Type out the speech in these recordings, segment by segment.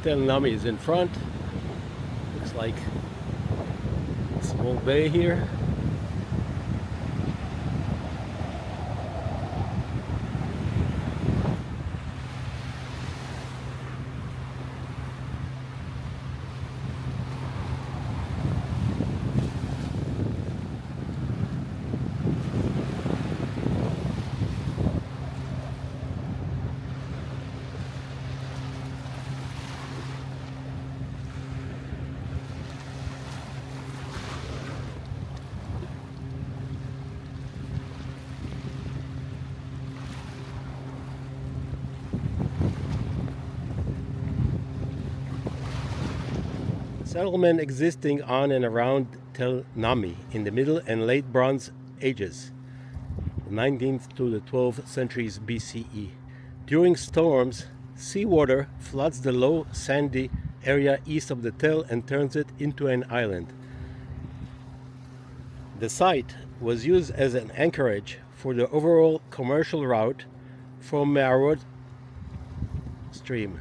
Tel Nami is in front. Looks like a small bay here. Settlement existing on and around Tel Nami in the Middle and Late Bronze Ages, the 19th to the 12th centuries BCE. During storms, seawater floods the low sandy area east of the Tel and turns it into an island. The site was used as an anchorage for the overall commercial route from Me'arod stream.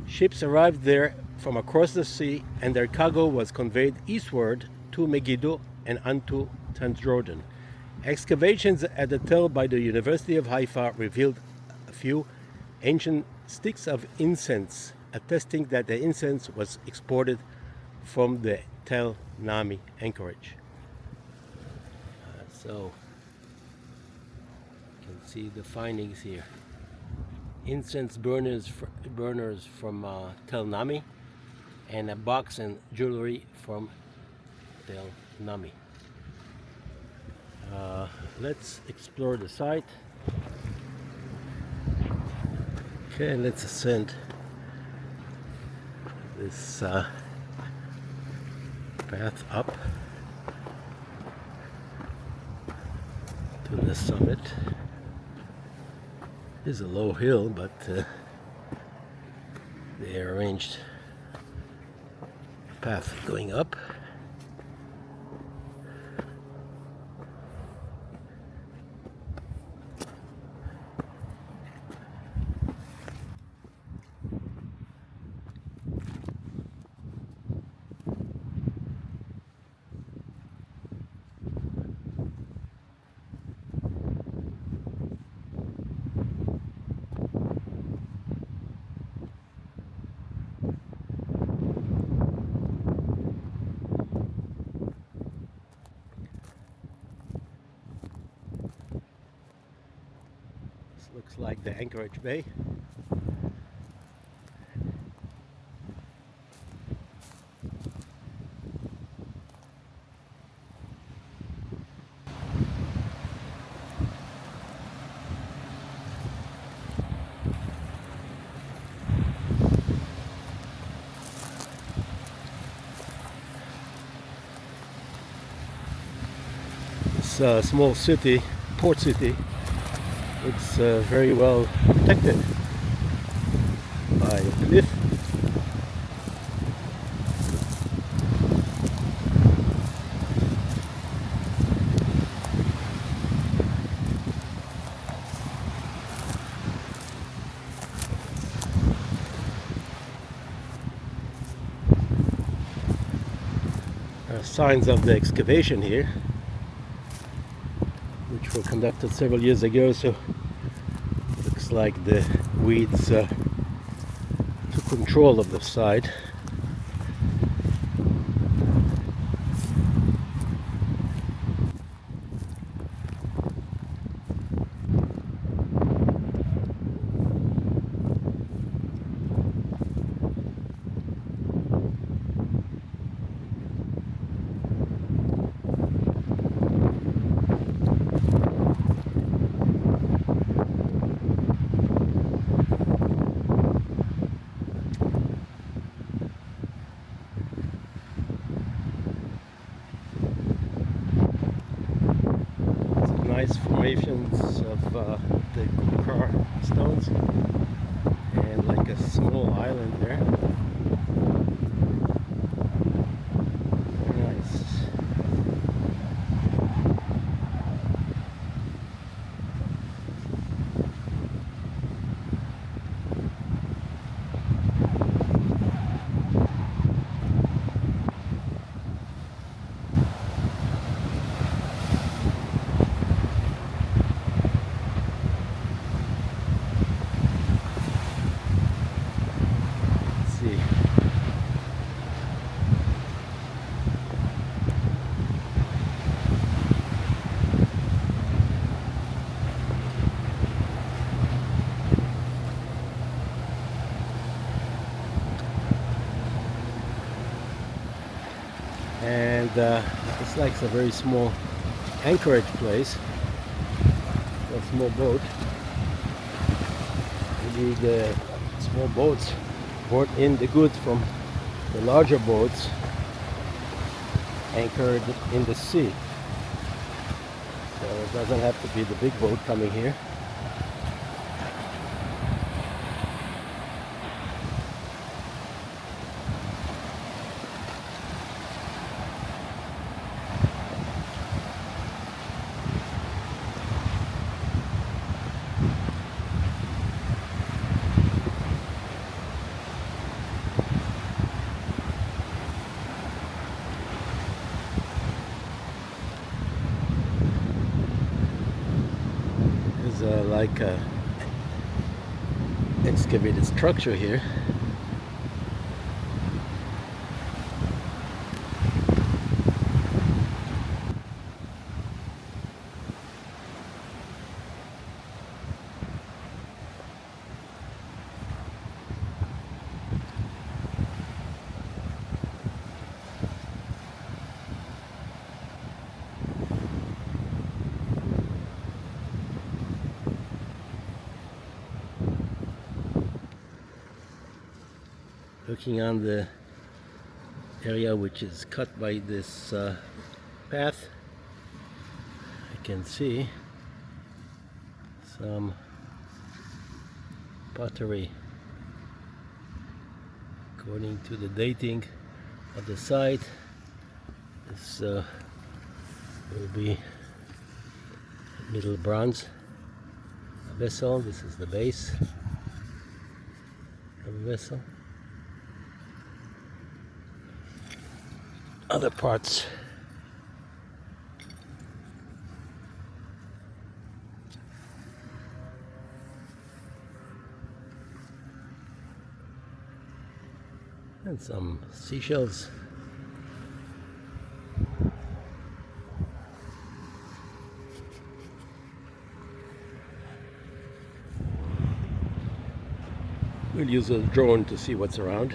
Ships arrived there from across the sea, and their cargo was conveyed eastward to Megiddo and onto Transjordan. Excavations at the Tel by the University of Haifa revealed a few ancient sticks of incense, attesting that the incense was exported from the Tel Nami anchorage. So you can see the findings here. Incense burners from Tel Nami, and a box and jewelry from Tel Nami. Let's explore the site. Okay, let's ascend this path up to the summit. It is a low hill, but they arranged a path going up. Looks like the anchorage bay. This small city, port city, it's very well protected by a cliff. There are signs of the excavation here, which were conducted several years ago, so looks like the weeds took control of the site. Nice formations of the car stones and like a small island there. Very nice. and it's like a very small anchorage place, a small boat. Maybe the small boats brought in the goods from the larger boats anchored in the sea. So it doesn't have to be the big boat coming here. Like a excavated structure here. Looking on the area which is cut by this path, I can see some pottery. According to the dating of the site, this will be Middle Bronze vessel. This is the base of the vessel. Other parts and some seashells. We'll use a drone to see what's around.